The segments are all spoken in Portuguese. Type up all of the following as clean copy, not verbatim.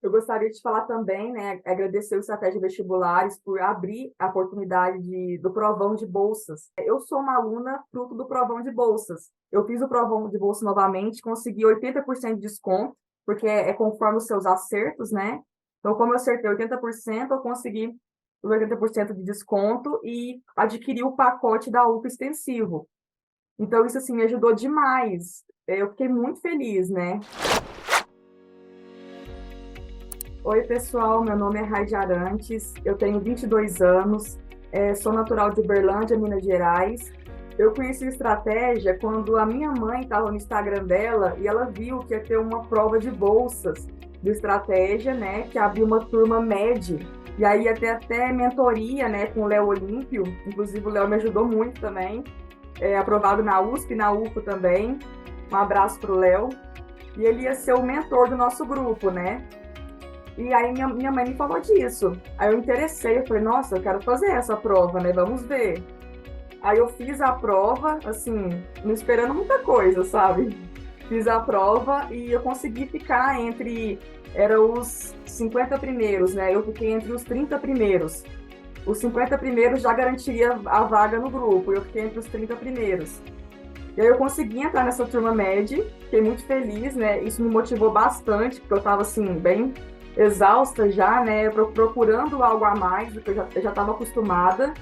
Eu gostaria de falar também, né, agradecer o Estratégia Vestibulares por abrir a oportunidade do provão de bolsas. Eu sou uma aluna fruto do provão de bolsas. Eu fiz o provão de bolsa novamente, consegui 80% de desconto, porque é conforme os seus acertos, né? Então, como eu acertei 80%, eu consegui os 80% de desconto e adquiri o pacote da UPA extensivo. Então, isso, assim, me ajudou demais. Eu fiquei muito feliz, né? Oi, pessoal, meu nome é Raide Arantes, eu tenho 22 anos, sou natural de Uberlândia, Minas Gerais. Eu conheci a estratégia quando a minha mãe estava no Instagram dela e ela viu que ia ter uma prova de bolsas do Estratégia, né, que abriu uma turma MED, e aí ia ter até mentoria, né, com o Léo Olímpio, inclusive o Léo me ajudou muito também, aprovado na USP, na UFO também, um abraço para o Léo, e ele ia ser o mentor do nosso grupo, né. E aí minha mãe me falou disso. Aí eu interessei, eu falei, nossa, eu quero fazer essa prova, né? Vamos ver. Aí eu fiz a prova, assim, não esperando muita coisa, sabe? Fiz a prova e eu consegui ficar eram os 50 primeiros, né? Eu fiquei entre os 30 primeiros. Os 50 primeiros já garantiria a vaga no grupo, eu fiquei entre os 30 primeiros. E aí eu consegui entrar nessa turma MED, fiquei muito feliz, né? Isso me motivou bastante, porque eu estava, assim, bem exausta já, né? Procurando algo a mais, porque eu já estava acostumada.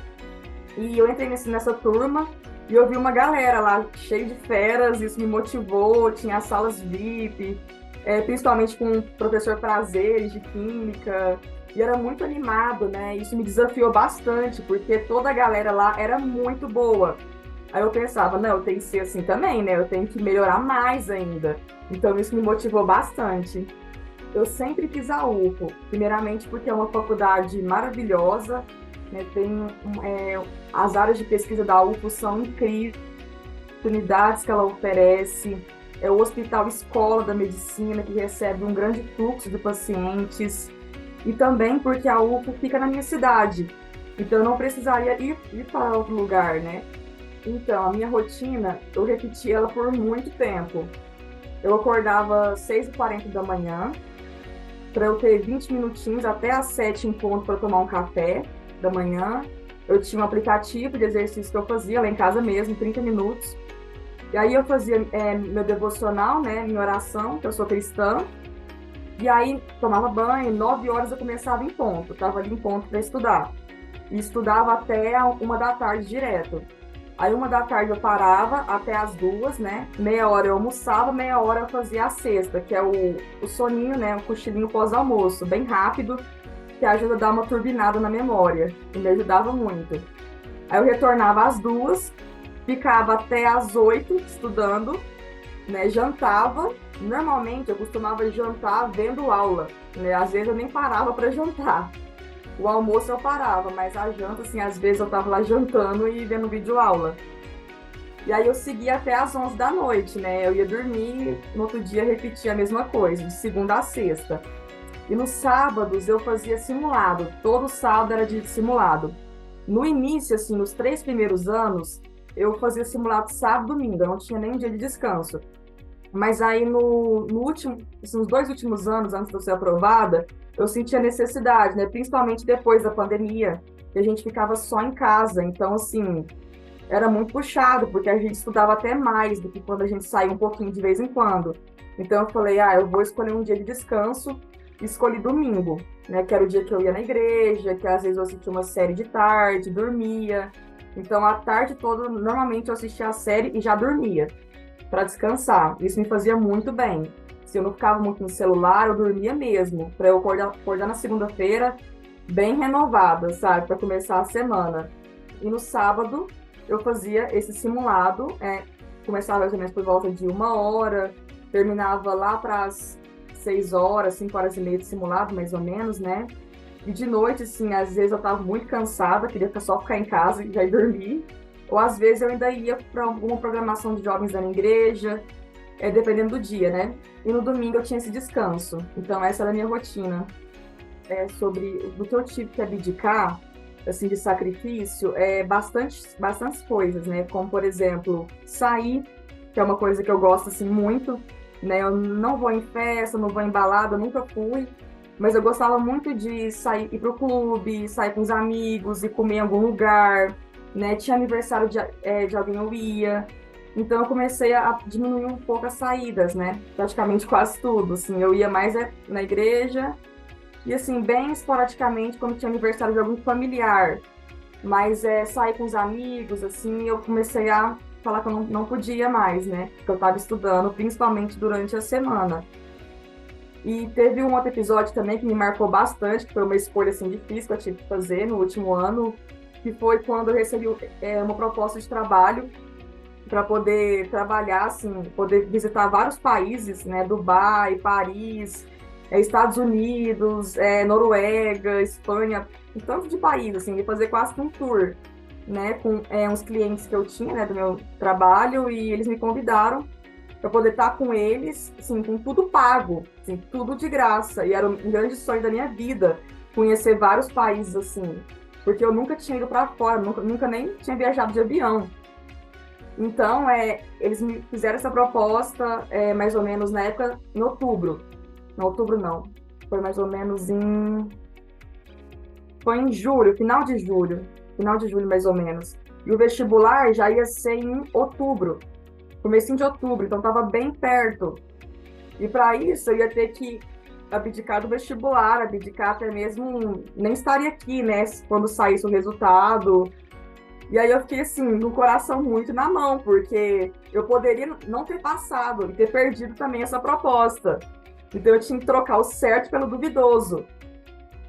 E eu entrei nessa turma e eu vi uma galera lá cheia de feras, isso me motivou, tinha as salas VIP, principalmente com o professor Prazeres de Química, e era muito animado, né? Isso me desafiou bastante, porque toda a galera lá era muito boa. Aí eu pensava, não, eu tenho que ser assim também, né? Eu tenho que melhorar mais ainda. Então isso me motivou bastante. Eu sempre quis a UFO, primeiramente porque é uma faculdade maravilhosa, né? As áreas de pesquisa da UFO são incríveis, oportunidades que ela oferece, é o hospital escola da medicina que recebe um grande fluxo de pacientes, e também porque a UFO fica na minha cidade, então eu não precisaria ir para outro lugar, né? Então, a minha rotina, eu repeti ela por muito tempo. Eu acordava às 6h40 da manhã, para eu ter 20 minutinhos até às 7 em ponto para tomar um café da manhã. Eu tinha um aplicativo de exercício que eu fazia lá em casa mesmo, 30 minutos. E aí eu fazia meu devocional, né, minha oração, que eu sou cristã. E aí tomava banho, 9 horas eu começava em ponto, estava ali em ponto para estudar. E estudava até 1 da tarde direto. Aí 1 da tarde eu parava até as 2, né? Meia hora eu almoçava, meia hora eu fazia a siesta, que é o soninho, né? O cochilinho pós-almoço, bem rápido, que ajuda a dar uma turbinada na memória, e me ajudava muito. Aí eu retornava às 2, ficava até às 8 estudando, né? Jantava. Normalmente eu costumava jantar vendo aula, né? Às vezes eu nem parava para jantar. O almoço eu parava, mas a janta, assim, às vezes eu tava lá jantando e vendo vídeo aula. E aí eu seguia até às 11 da noite, né? Eu ia dormir, no outro dia repetia a mesma coisa, de segunda a sexta. E nos sábados eu fazia simulado, todo sábado era dia de simulado. No início, assim, nos 3 primeiros anos, eu fazia simulado sábado e domingo, eu não tinha nem um dia de descanso. Mas aí no último, assim, nos 2 últimos anos, antes de eu ser aprovada, eu senti a necessidade, né? Principalmente depois da pandemia, que a gente ficava só em casa. Então, assim, era muito puxado, porque a gente estudava até mais do que quando a gente saía um pouquinho de vez em quando. Então eu falei, eu vou escolher um dia de descanso, e escolhi domingo, né? Que era o dia que eu ia na igreja, que às vezes eu assistia uma série de tarde, dormia. Então, a tarde toda, normalmente eu assistia a série e já dormia para descansar. Isso me fazia muito bem. Se eu não ficava muito no celular, eu dormia mesmo, para eu acordar na segunda-feira bem renovada, sabe, para começar a semana. E no sábado eu fazia esse simulado, começava mais ou menos por volta de 1 hora, terminava lá para as 6 horas, 5 horas e meia de simulado, mais ou menos, né? E de noite, assim, às vezes eu estava muito cansada, queria só ficar em casa e já ir dormir. Ou às vezes eu ainda ia para alguma programação de jovens da minha igreja, dependendo do dia, né? E no domingo eu tinha esse descanso. Então essa era a minha rotina. Sobre do que eu tive que abdicar, assim, de sacrifício, bastantes coisas, né? Como, por exemplo, sair, que é uma coisa que eu gosto, assim, muito, né? Eu não vou em festa, não vou em balada, nunca fui. mas eu gostava muito de sair, ir pro clube, sair com os amigos e comer em algum lugar, né? Tinha aniversário de alguém, eu ia. Então eu comecei a diminuir um pouco as saídas, né? Praticamente quase tudo, assim. Eu ia mais na igreja e, assim, bem esporadicamente quando tinha aniversário de algum familiar. Mas sair com os amigos, assim, eu comecei a falar que eu não podia mais, né? Porque eu estava estudando, principalmente durante a semana. E teve um outro episódio também que me marcou bastante, que foi uma escolha assim, difícil que eu tive que fazer no último ano, que foi quando eu recebi uma proposta de trabalho para poder trabalhar, assim, poder visitar vários países, né? Dubai, Paris, Estados Unidos, Noruega, Espanha, um tanto de países, assim, e fazer quase que um tour, né? Com uns clientes que eu tinha, né, do meu trabalho, e eles me convidaram para poder estar com eles, assim, com tudo pago, assim, tudo de graça. E era um grande sonho da minha vida, conhecer vários países, assim, porque eu nunca tinha ido para fora, nunca nem tinha viajado de avião. Então, eles me fizeram essa proposta, mais ou menos na época, em outubro. Não, outubro não. Foi mais ou menos Foi em julho, final de julho mais ou menos. E o vestibular já ia ser em outubro, comecinho de outubro, então estava bem perto. E para isso eu ia ter que abdicar do vestibular, abdicar até mesmo, nem estaria aqui, né, quando saísse o resultado. E aí eu fiquei assim, no coração muito na mão, porque eu poderia não ter passado e ter perdido também essa proposta. Então eu tinha que trocar o certo pelo duvidoso.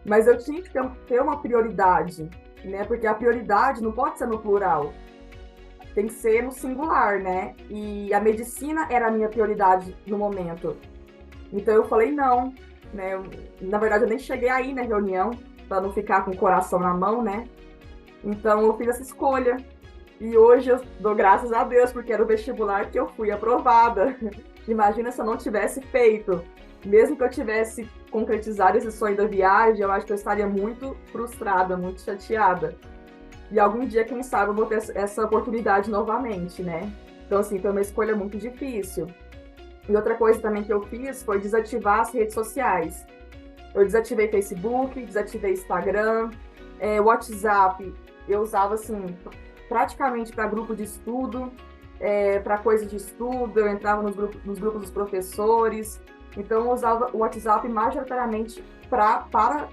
Mas eu tinha que ter uma prioridade, né? Porque a prioridade não pode ser no plural, tem que ser no singular, né? E a medicina era a minha prioridade no momento. Então eu falei não, né? Na verdade eu nem cheguei aí na reunião para não ficar com o coração na mão, né? Então eu fiz essa escolha. E hoje eu dou graças a Deus porque era o vestibular que eu fui aprovada. Imagina se eu não tivesse feito. Mesmo que eu tivesse concretizado esse sonho da viagem, eu acho que eu estaria muito frustrada, muito chateada. E algum dia, quem sabe, eu vou ter essa oportunidade novamente, né? Então, assim, foi uma escolha muito difícil. E outra coisa também que eu fiz foi desativar as redes sociais. Eu desativei Facebook, desativei Instagram, WhatsApp. Eu usava, assim, praticamente para grupo de estudo, para coisa de estudo. Eu entrava nos grupos dos professores. Então, eu usava o WhatsApp majoritariamente para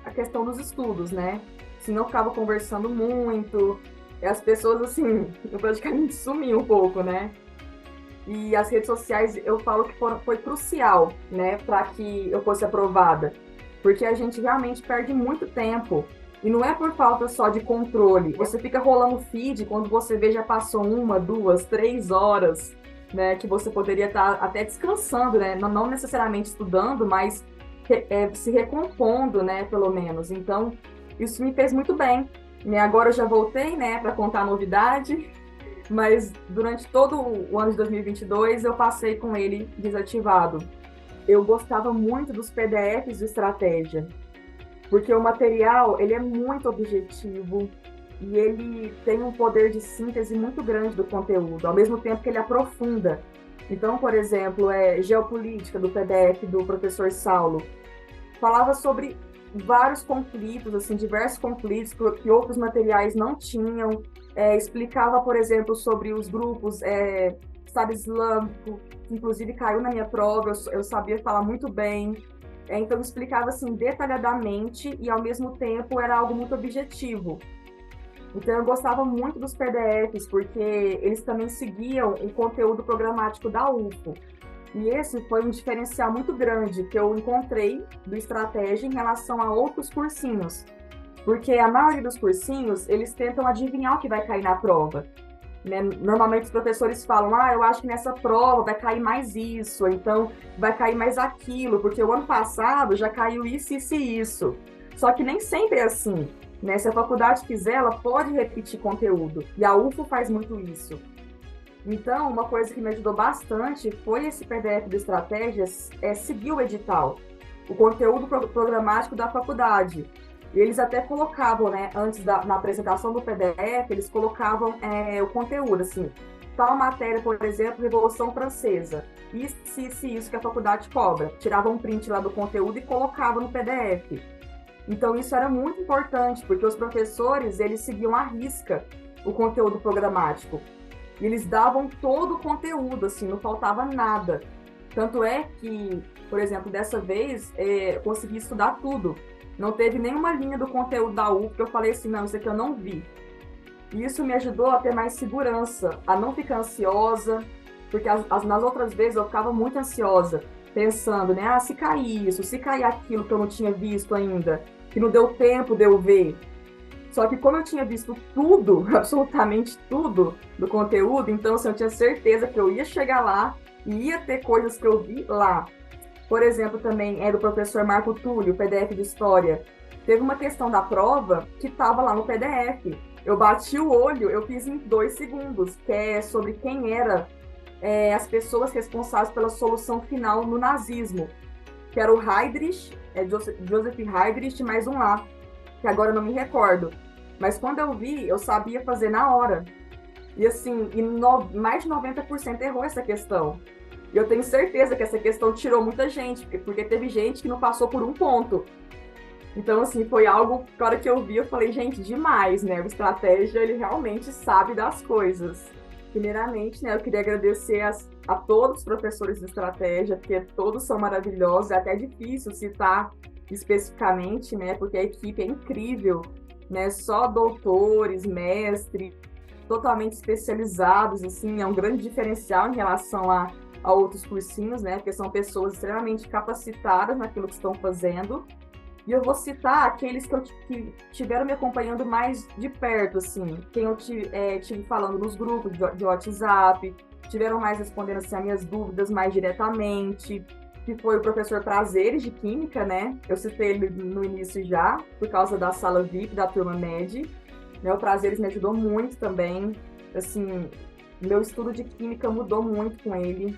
a questão dos estudos, né? Se não ficava conversando muito, as pessoas, assim, eu praticamente sumi um pouco, né? E as redes sociais, eu falo que foi crucial, né, para que eu fosse aprovada, porque a gente realmente perde muito tempo. E não é por falta só de controle. Você fica rolando feed quando você vê já passou 1, 2, 3 horas, né, que você poderia estar até descansando, né, não necessariamente estudando, mas se recompondo, né, pelo menos. Então, isso me fez muito bem. Né? Agora eu já voltei, né, para contar a novidade, mas durante todo o ano de 2022 eu passei com ele desativado. Eu gostava muito dos PDFs de estratégia, porque o material ele é muito objetivo e ele tem um poder de síntese muito grande do conteúdo, ao mesmo tempo que ele aprofunda. Então, por exemplo, Geopolítica, do PDF do professor Saulo, falava sobre vários conflitos, assim, diversos conflitos que outros materiais não tinham. Explicava, por exemplo, sobre os grupos Estado Islâmico, que inclusive caiu na minha prova, eu sabia falar muito bem. Então, explicava assim detalhadamente e, ao mesmo tempo, era algo muito objetivo. Então, eu gostava muito dos PDFs, porque eles também seguiam o conteúdo programático da UFO. E esse foi um diferencial muito grande que eu encontrei do Estratégia em relação a outros cursinhos. Porque a maioria dos cursinhos, eles tentam adivinhar o que vai cair na prova. Né? Normalmente os professores falam, eu acho que nessa prova vai cair mais isso, ou então vai cair mais aquilo, porque o ano passado já caiu isso, isso e isso. Só que nem sempre é assim. Né? Se a faculdade quiser, ela pode repetir conteúdo. E a UFO faz muito isso. Então, uma coisa que me ajudou bastante foi esse PDF de estratégias, seguir o edital, o conteúdo programático da faculdade. E eles até colocavam, né, antes na apresentação do PDF, eles colocavam o conteúdo, assim, tal matéria, por exemplo, Revolução Francesa. Isso que a faculdade cobra. Tirava um print lá do conteúdo e colocava no PDF. Então, isso era muito importante, porque os professores, eles seguiam à risca o conteúdo programático. E eles davam todo o conteúdo, assim, não faltava nada. Tanto é que, por exemplo, dessa vez, eu consegui estudar tudo. Não teve nenhuma linha do conteúdo da UF que eu falei assim, não, isso aqui eu não vi. E isso me ajudou a ter mais segurança, a não ficar ansiosa, porque nas outras vezes eu ficava muito ansiosa, pensando, né, se cair isso, se cair aquilo que eu não tinha visto ainda, que não deu tempo de eu ver. Só que como eu tinha visto tudo, absolutamente tudo do conteúdo, então assim, eu tinha certeza que eu ia chegar lá e ia ter coisas que eu vi lá. Por exemplo, também é do professor Marco Túlio, PDF de História. Teve uma questão da prova que estava lá no PDF. Eu bati o olho, eu fiz em 2 segundos, que é sobre quem era as pessoas responsáveis pela solução final no nazismo, que era o Heydrich, Joseph Heydrich, mais um lá, que agora eu não me recordo. Mas quando eu vi, eu sabia fazer na hora. E assim, mais de 90% errou essa questão. E eu tenho certeza que essa questão tirou muita gente, porque teve gente que não passou por um ponto. Então, assim, foi algo, na hora que eu vi, eu falei, gente, demais, né? O Estratégia, ele realmente sabe das coisas. Primeiramente, né, eu queria agradecer a todos os professores de Estratégia, porque todos são maravilhosos, é até difícil citar especificamente, né, porque a equipe é incrível, né? Só doutores, mestres, totalmente especializados, assim, é um grande diferencial em relação a outros cursinhos, né? Porque são pessoas extremamente capacitadas naquilo que estão fazendo. E eu vou citar aqueles que tiveram me acompanhando mais de perto, assim, quem eu tive falando nos grupos de WhatsApp, tiveram mais respondendo assim, as minhas dúvidas mais diretamente, que foi o professor Prazeres de Química, né? Eu citei ele no início já, por causa da sala VIP da turma MED. Né? O Prazeres me ajudou muito também. Assim, meu estudo de Química mudou muito com ele.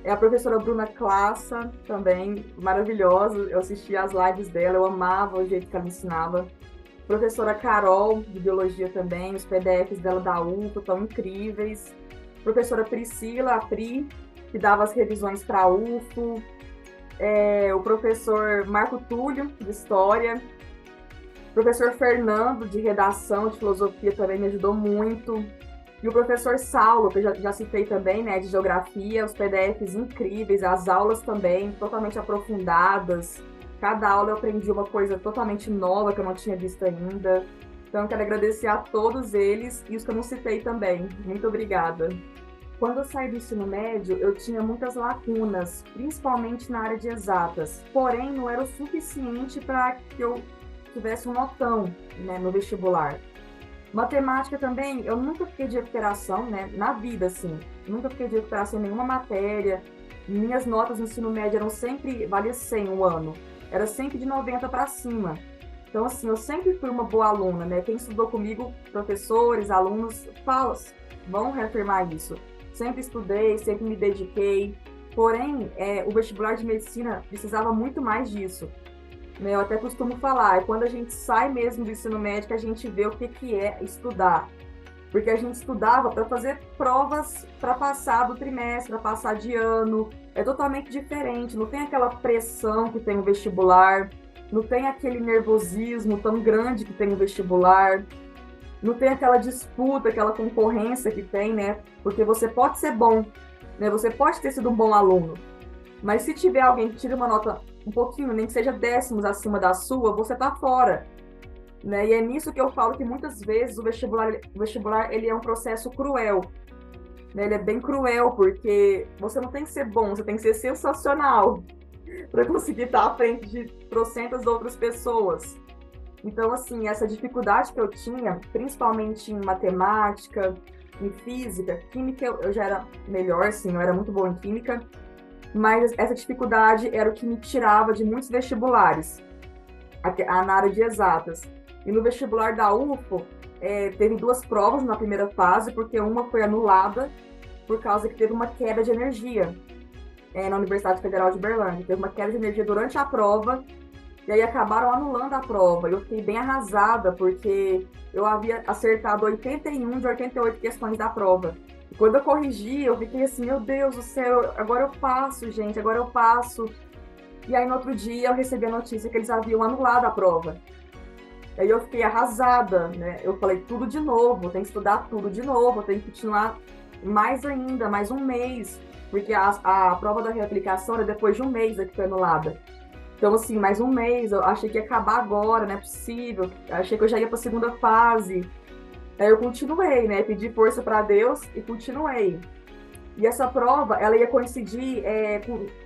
É a professora Bruna Classa, também, maravilhosa. Eu assistia as lives dela, eu amava o jeito que ela ensinava. Professora Carol, de Biologia também, os PDFs dela da UFO estão incríveis. Professora Priscila, a Pri, que dava as revisões para a UFO. O professor Marco Túlio, de História. Professor Fernando, de Redação, de Filosofia, também me ajudou muito. E o professor Saulo, que eu já citei também, né, de Geografia, os PDFs incríveis, as aulas também, totalmente aprofundadas. Cada aula eu aprendi uma coisa totalmente nova que eu não tinha visto ainda. Então, eu quero agradecer a todos eles e os que eu não citei também. Muito obrigada. Quando eu saí do ensino médio, eu tinha muitas lacunas, principalmente na área de exatas. Porém, não era o suficiente para que eu tivesse um notão, né, no vestibular. Matemática também, eu nunca fiquei de recuperação, né, na vida, assim. Nunca fiquei de recuperação em nenhuma matéria. Minhas notas no ensino médio eram sempre, valia 100 o ano. Era sempre de 90 para cima. Então, assim, eu sempre fui uma boa aluna, né? Quem estudou comigo, professores, alunos, vão reafirmar isso. Sempre estudei, sempre me dediquei. Porém, o vestibular de medicina precisava muito mais disso. Eu até costumo falar, quando a gente sai mesmo do ensino médio, a gente vê o que é estudar. Porque a gente estudava para fazer provas para passar do trimestre, para passar de ano. É totalmente diferente, não tem aquela pressão que tem o vestibular, não tem aquele nervosismo tão grande que tem o vestibular, não tem aquela disputa, aquela concorrência que tem, né? Porque você pode ser bom, né? Você pode ter sido um bom aluno, mas se tiver alguém que tira uma nota um pouquinho, nem que seja décimos acima da sua, você tá fora. Né? E é nisso que eu falo que muitas vezes o vestibular ele é um processo cruel. Né? Ele é bem cruel, porque você não tem que ser bom, você tem que ser sensacional para conseguir estar à frente de trocentas outras pessoas. Então, assim, essa dificuldade que eu tinha, principalmente em matemática, em física, química eu já era melhor, assim, eu era muito boa em química, mas essa dificuldade era o que me tirava de muitos vestibulares, na área de exatas. E no vestibular da UFO, teve 2 provas na primeira fase, porque uma foi anulada por causa que teve uma queda de energia na Universidade Federal de Uberlândia. Teve uma queda de energia durante a prova, e aí acabaram anulando a prova. Eu fiquei bem arrasada, porque eu havia acertado 81 de 88 questões da prova. E quando eu corrigi, eu fiquei assim, meu Deus do céu, agora eu passo, gente, agora eu passo. E aí, no outro dia, eu recebi a notícia que eles haviam anulado a prova. Aí eu fiquei arrasada, né? Eu falei, tudo de novo, tem que estudar tudo de novo, tem que continuar mais ainda, mais um mês, porque a prova da reaplicação era depois de um mês que foi anulada. Então, assim, mais um mês, eu achei que ia acabar agora, não é possível. Achei que eu já ia para a segunda fase. Aí eu continuei, né? Pedi força para Deus e continuei. E essa prova, ela ia coincidir,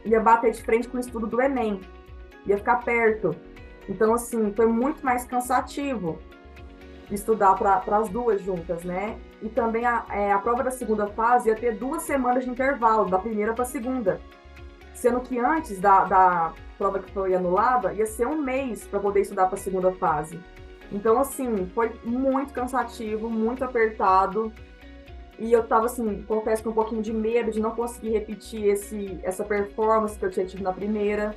ia bater de frente com o estudo do Enem, ia ficar perto. Então, assim, foi muito mais cansativo estudar para as duas juntas, né? E também a prova da segunda fase ia ter 2 semanas de intervalo, da primeira para a segunda. Sendo que antes da prova que foi anulada, ia ser um mês para poder estudar para a segunda fase. Então, assim, foi muito cansativo, muito apertado. E eu tava, assim, confesso que um pouquinho de medo de não conseguir repetir essa performance que eu tinha tido na primeira.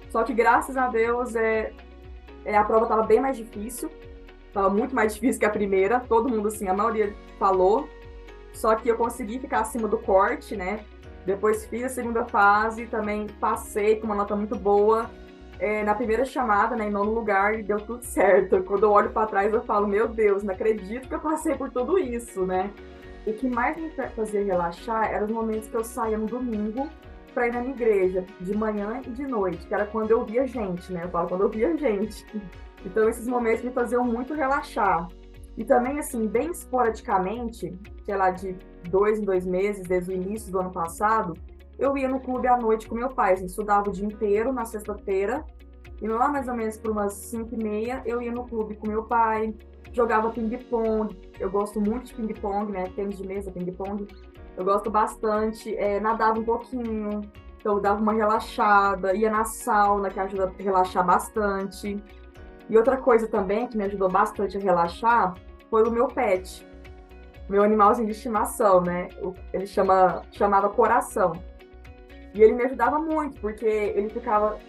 Só que, graças a Deus, a prova estava bem mais difícil. Estava muito mais difícil que a primeira. Todo mundo, assim, a maioria falou. Só que eu consegui ficar acima do corte, né? Depois fiz a segunda fase, também passei com uma nota muito boa. Na primeira chamada, né, em nono lugar, e deu tudo certo. Quando eu olho para trás, eu falo, meu Deus, não acredito que eu passei por tudo isso, né? O que mais me fazia relaxar eram os momentos que eu saía no domingo para ir na minha igreja, de manhã e de noite, que era quando eu via gente, né? Eu falo quando eu via gente. Então, esses momentos me faziam muito relaxar. E também, assim, bem esporadicamente, sei lá, de 2 em 2 meses, desde o início do ano passado, eu ia no clube à noite com meu pai. Assim, estudava o dia inteiro na sexta-feira, e lá mais ou menos por umas 5h30, eu ia no clube com meu pai, jogava ping-pong. Eu gosto muito de ping-pong, né? Tênis de mesa, ping-pong. Eu gosto bastante. Nadava um pouquinho, então eu dava uma relaxada. Ia na sauna, que ajuda a relaxar bastante. E outra coisa também que me ajudou bastante a relaxar foi o meu pet, meu animalzinho de estimação, né? Ele chamava Coração. E ele me ajudava muito, porque ele ficava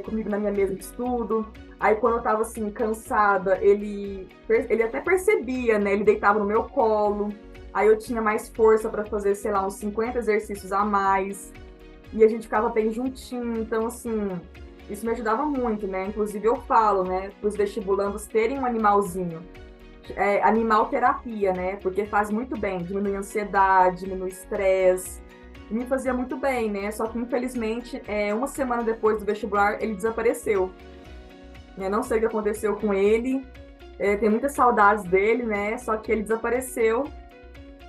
comigo na minha mesa de estudo. Aí, quando eu tava, assim, cansada, ele até percebia, né? Ele deitava no meu colo. Aí, eu tinha mais força para fazer, sei lá, uns 50 exercícios a mais. E a gente ficava bem juntinho. Então, assim, isso me ajudava muito, né? Inclusive, eu falo, né, para os vestibulandos terem um animalzinho. Animal terapia, né? Porque faz muito bem, diminui a ansiedade, diminui o estresse. E me fazia muito bem, né? Só que, infelizmente, uma semana depois do vestibular, ele desapareceu. Não sei o que aconteceu com ele. Tenho muitas saudades dele, né? Só que ele desapareceu.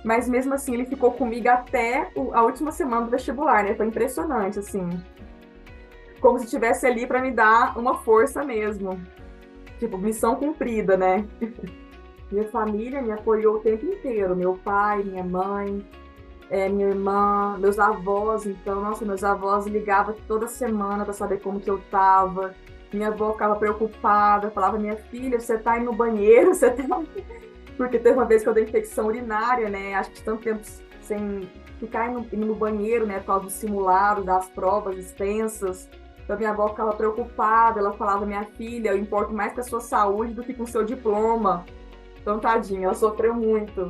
Mas, mesmo assim, ele ficou comigo até a última semana do vestibular, né? Foi impressionante, assim. Como se estivesse ali para me dar uma força mesmo. Tipo, missão cumprida, né? Minha família me apoiou o tempo inteiro. Meu pai, minha mãe, minha irmã, meus avós. Então, nossa, meus avós ligavam toda semana para saber como que eu tava. Minha avó ficava preocupada, falava, minha filha, você tá indo no banheiro, você tá... Porque teve uma vez que eu dei infecção urinária, né? Acho que de tanto tempo sem ficar indo no banheiro, né? Por causa dos simulados, das provas extensas. Então, minha avó ficava preocupada, ela falava, minha filha, eu importo mais com a sua saúde do que com o seu diploma. Então, tadinha, ela sofreu muito.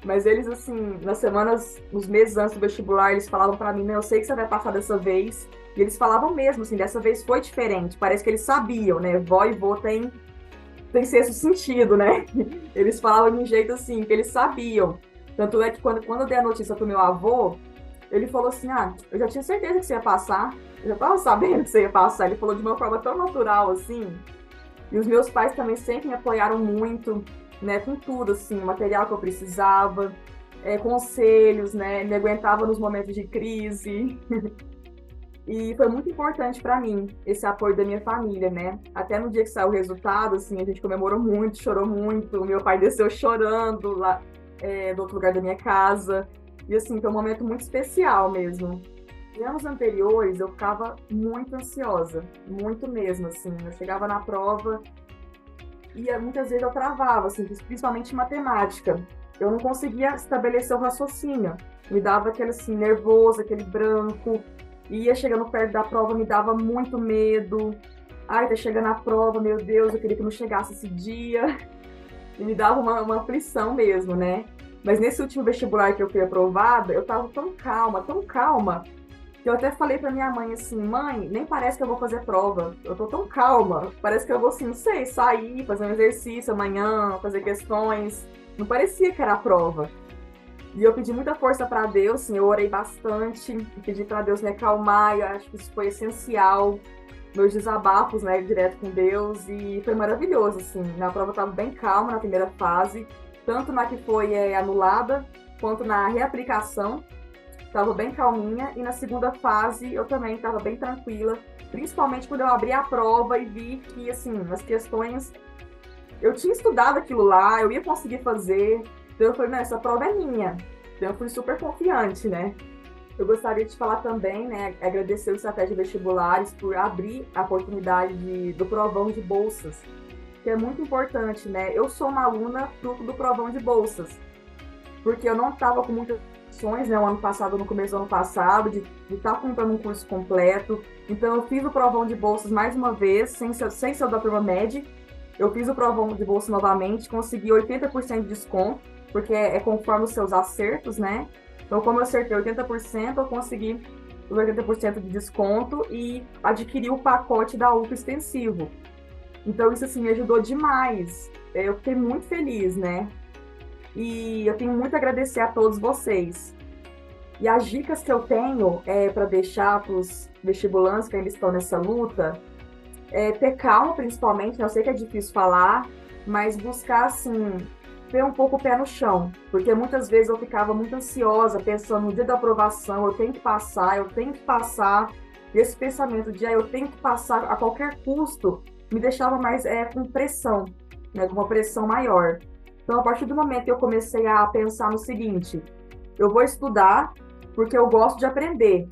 Mas eles, assim, nos meses antes do vestibular, eles falavam pra mim, né, eu sei que você vai passar dessa vez. E eles falavam mesmo, assim, dessa vez foi diferente. Parece que eles sabiam, né? Vó e vô tem sexto sentido, né? Eles falavam de um jeito assim, que eles sabiam. Tanto é que quando eu dei a notícia pro meu avô, ele falou assim, eu já tinha certeza que você ia passar. Eu já tava sabendo que você ia passar. Ele falou de uma forma tão natural, assim. E os meus pais também sempre me apoiaram muito, né, com tudo, assim, o material que eu precisava, conselhos, né, me aguentava nos momentos de crise. E foi muito importante para mim esse apoio da minha família, né? Até no dia que saiu o resultado, assim, a gente comemorou muito, chorou muito. Meu pai desceu chorando lá do outro lugar da minha casa. E, assim, foi um momento muito especial mesmo. Em anos anteriores, eu ficava muito ansiosa, muito mesmo, assim. Eu chegava na prova e muitas vezes eu travava, assim, principalmente em matemática. Eu não conseguia estabelecer o raciocínio. Me dava aquele, assim, nervoso, aquele branco. Ia chegando perto da prova, me dava muito medo. Ai, tá chegando a prova, meu Deus, eu queria que não chegasse esse dia. E me dava uma aflição mesmo, né? Mas nesse último vestibular que eu fui aprovada, eu tava tão calma, que eu até falei pra minha mãe assim, mãe, nem parece que eu vou fazer prova. Eu tô tão calma. Parece que eu vou, assim, não sei, sair, fazer um exercício amanhã, fazer questões. Não parecia que era a prova. E eu pedi muita força para Deus, assim, eu orei bastante, pedi para Deus me acalmar, eu acho que isso foi essencial, meus desabafos, né, direto com Deus, e foi maravilhoso, assim, na prova eu estava bem calma na primeira fase, tanto na que foi anulada, quanto na reaplicação, estava bem calminha, e na segunda fase eu também estava bem tranquila, principalmente quando eu abri a prova e vi que, assim, as questões, eu tinha estudado aquilo lá, eu ia conseguir fazer, então eu falei, não, essa prova é minha. Então eu fui super confiante, né? Eu gostaria de falar também, né, agradecer o Estratégia Vestibulares por abrir a oportunidade do provão de bolsas, que é muito importante, né? Eu sou uma aluna fruto do provão de bolsas, porque eu não estava com muitas opções, né, o ano passado, no começo do ano passado, de estar comprando um curso completo. Então eu fiz o provão de bolsas mais uma vez, sem ser da turma média. Eu fiz o provão de bolsa novamente, consegui 80% de desconto, porque é conforme os seus acertos, né? Então, como eu acertei 80%, eu consegui os 80% de desconto e adquiri o pacote da UFA extensivo. Então, isso, assim, me ajudou demais. Eu fiquei muito feliz, né? E eu tenho muito a agradecer a todos vocês. E as dicas que eu tenho para deixar para os vestibulantes que ainda estão nessa luta ter calma, principalmente, né? Eu sei que é difícil falar, mas buscar, assim, ter um pouco o pé no chão, porque muitas vezes eu ficava muito ansiosa, pensando no dia da aprovação, eu tenho que passar, e esse pensamento de eu tenho que passar a qualquer custo, me deixava mais com pressão, né? Com uma pressão maior. Então, a partir do momento que eu comecei a pensar no seguinte, eu vou estudar porque eu gosto de aprender,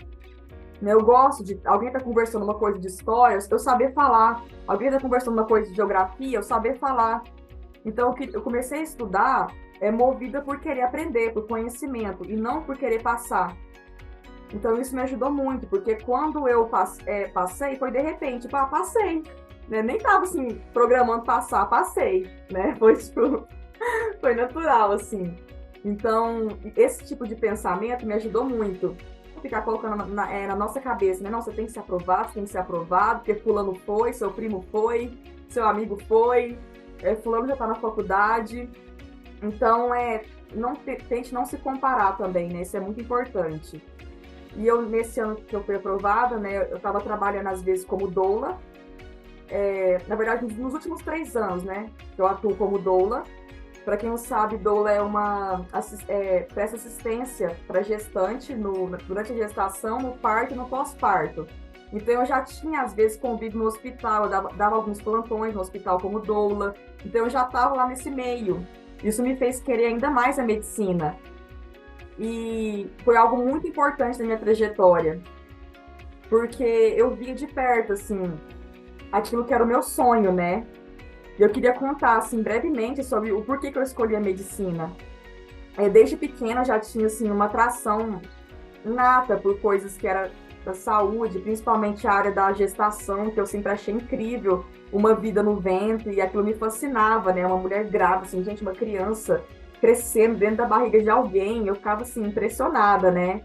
né? Eu gosto de alguém tá conversando uma coisa de histórias, eu saber falar. Alguém tá conversando uma coisa de geografia, eu saber falar. Então, eu comecei a estudar movida por querer aprender, por conhecimento, e não por querer passar. Então, isso me ajudou muito, porque quando eu passei, foi de repente, tipo, passei. Né? Nem tava, assim, programando passar, passei, né? Foi, tipo, foi natural, assim. Então, esse tipo de pensamento me ajudou muito. Ficar colocando na nossa cabeça, né? Não, você tem que ser aprovado, você tem que ser aprovado, porque fulano foi, seu primo foi, seu amigo foi, fulano já está na faculdade. Então, tente não se comparar também, né? Isso é muito importante. E eu, nesse ano que eu fui aprovada, né? Eu estava trabalhando, às vezes, como doula. Na verdade, nos últimos 3 anos, né? Eu atuo como doula. Para quem não sabe, doula presta assistência para gestante durante a gestação, no parto e no pós-parto. Então, eu já tinha, às vezes, convívio no hospital, eu dava alguns plantões no hospital como doula. Então, eu já estava lá nesse meio. Isso me fez querer ainda mais a medicina. E foi algo muito importante na minha trajetória, porque eu via de perto, assim, aquilo que era o meu sonho, né? Eu queria contar, assim, brevemente sobre o porquê que eu escolhi a medicina. Desde pequena já tinha, assim, uma atração inata por coisas que era da saúde, principalmente a área da gestação, que eu sempre achei incrível, uma vida no ventre, e aquilo me fascinava, né? Uma mulher grávida, assim, gente, uma criança crescendo dentro da barriga de alguém, eu ficava, assim, impressionada, né?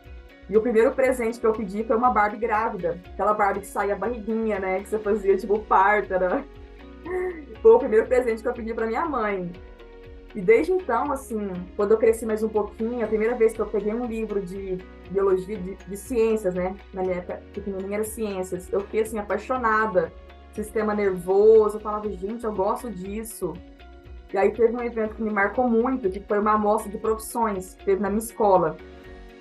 E o primeiro presente que eu pedi foi uma Barbie grávida, aquela Barbie que saía a barriguinha, né? Que você fazia, tipo, parto, era... Foi o primeiro presente que eu pedi para minha mãe. E desde então, assim, quando eu cresci mais um pouquinho, a primeira vez que eu peguei um livro de biologia, de ciências, né? Na minha época, pequenininha era ciências. Eu fiquei, assim, apaixonada. Sistema nervoso. Eu falava, gente, eu gosto disso. E aí teve um evento que me marcou muito, que foi uma amostra de profissões que teve na minha escola.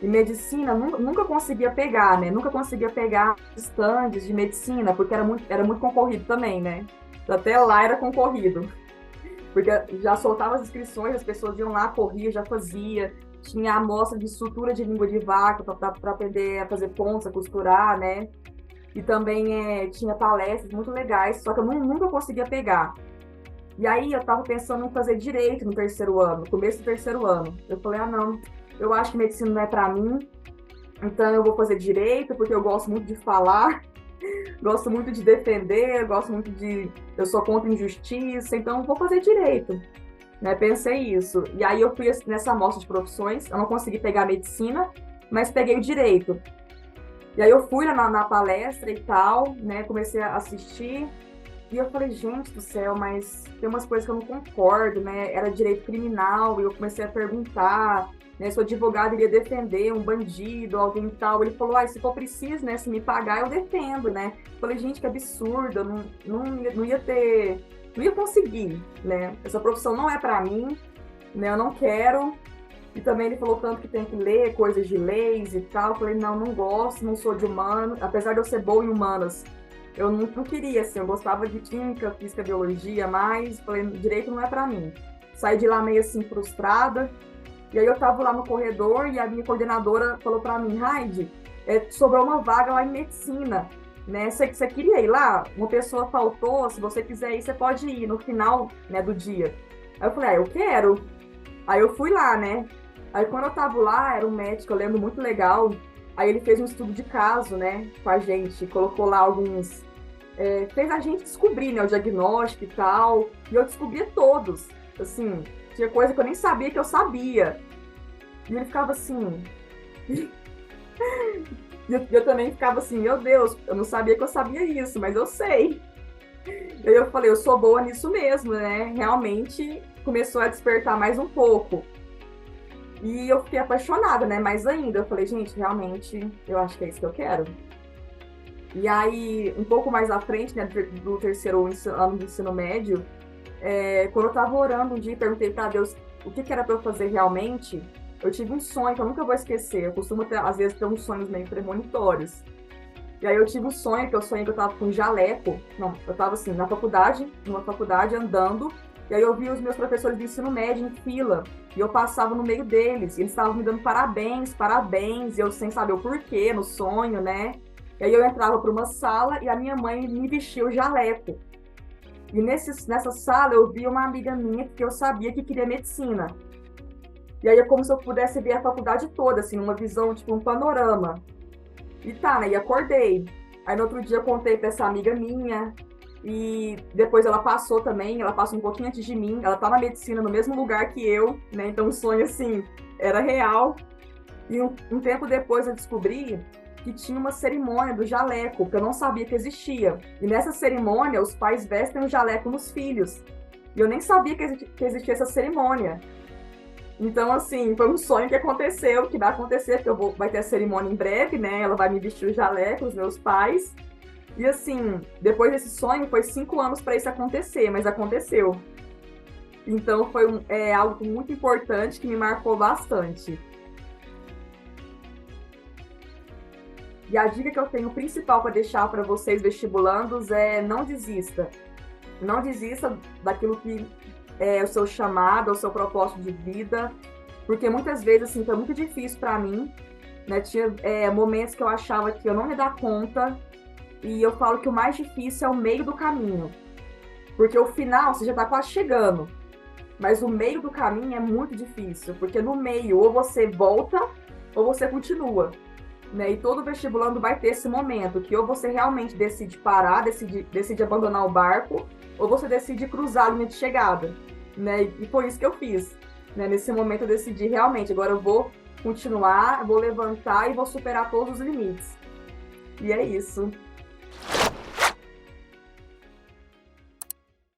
E medicina, nunca conseguia pegar, né? Nunca conseguia pegar estandes de medicina, porque era muito concorrido também, né? Até lá era concorrido. Porque já soltava as inscrições, as pessoas iam lá, corria, já fazia. Tinha amostra de sutura de língua de vaca para aprender a fazer pontos, a costurar, né? E também tinha palestras muito legais, só que eu nunca conseguia pegar. E aí eu estava pensando em fazer direito no terceiro ano, no começo do terceiro ano. Eu falei, não, eu acho que medicina não é para mim, então eu vou fazer direito, porque eu gosto muito de falar, gosto muito de defender, eu sou contra injustiça, então eu vou fazer direito. né? Pensei isso. E aí eu fui nessa amostra de profissões, eu não consegui pegar medicina, mas peguei o direito. E aí eu fui na palestra e tal, né? Comecei a assistir. E eu falei, gente do céu, mas tem umas coisas que eu não concordo, né? Era direito criminal, e eu comecei a perguntar, né? Se o advogado iria defender um bandido, alguém tal. Ele falou, se for preciso, né? Se me pagar, eu defendo, né? Eu falei, gente, que absurdo, eu não ia ter, não ia conseguir, né? Essa profissão não é para mim, né? Eu não quero. E também ele falou tanto que tem que ler coisas de leis e tal. Eu falei, não gosto, não sou de humano. Apesar de eu ser boa em humanas, eu não queria, assim, eu gostava de química, física, biologia, mas falei, direito não é para mim. Saí de lá meio assim frustrada. E aí eu tava lá no corredor e a minha coordenadora falou para mim, Raide, sobrou uma vaga lá em medicina, né? Você queria ir lá? Uma pessoa faltou, se você quiser ir, você pode ir no final, né, do dia. Aí eu falei, eu quero. Aí eu fui lá, né? Aí quando eu tava lá, era um médico, eu lembro, muito legal. Aí ele fez um estudo de caso, né, com a gente, colocou lá alguns. Fez a gente descobrir, né, o diagnóstico e tal. E eu descobria todos. Assim, tinha coisa que eu nem sabia que eu sabia. E ele ficava assim. E eu também ficava assim, meu Deus, eu não sabia que eu sabia isso, mas eu sei. E aí eu falei, eu sou boa nisso mesmo, né? Realmente começou a despertar mais um pouco. E eu fiquei apaixonada, né? Mais ainda. Eu falei, gente, realmente, eu acho que é isso que eu quero. E aí, um pouco mais à frente, né, do terceiro ano do ensino médio, quando eu estava orando um dia e perguntei para Deus o que era para eu fazer realmente, eu tive um sonho que eu nunca vou esquecer. Eu costumo, às vezes, ter uns sonhos meio premonitórios. E aí eu tive um sonho, que eu sonhei que eu estava com um jaleco. Não, eu estava assim, numa faculdade, andando, e aí eu vi os meus professores de ensino médio em fila, e eu passava no meio deles, e eles estavam me dando parabéns, parabéns, e eu sem saber o porquê, no sonho, né? E aí eu entrava para uma sala e a minha mãe me vestia o jaleco. E nessa sala eu vi uma amiga minha que eu sabia que queria medicina. E aí é como se eu pudesse ver a faculdade toda, assim, numa visão, tipo, um panorama. E tá, né? E acordei. Aí no outro dia eu contei pra essa amiga minha. E depois ela passou também, ela passou um pouquinho antes de mim. Ela tá na medicina no mesmo lugar que eu, né? Então o sonho, assim, era real. E um tempo depois eu descobri que tinha uma cerimônia do jaleco, que eu não sabia que existia. E nessa cerimônia, os pais vestem o jaleco nos filhos. E eu nem sabia que existia essa cerimônia. Então, assim, foi um sonho que aconteceu, que vai acontecer, porque vai ter a cerimônia em breve, né? Ela vai me vestir o jaleco, os meus pais. E, assim, depois desse sonho, foi 5 anos para isso acontecer, mas aconteceu. Então, foi algo muito importante que me marcou bastante. E a dica que eu tenho principal para deixar para vocês vestibulandos é não desista. Não desista daquilo que é o seu chamado, o seu propósito de vida, porque muitas vezes, assim, foi muito difícil para mim, né? Tinha momentos que eu achava que eu não ia dar conta, e eu falo que o mais difícil é o meio do caminho, porque o final você já está quase chegando, mas o meio do caminho é muito difícil, porque no meio ou você volta ou você continua. Né? E todo vestibulando vai ter esse momento, que ou você realmente decide parar, decide abandonar o barco, ou você decide cruzar a linha de chegada. Né? E foi isso que eu fiz. Né? Nesse momento eu decidi realmente, agora eu vou continuar, vou levantar e vou superar todos os limites. E é isso.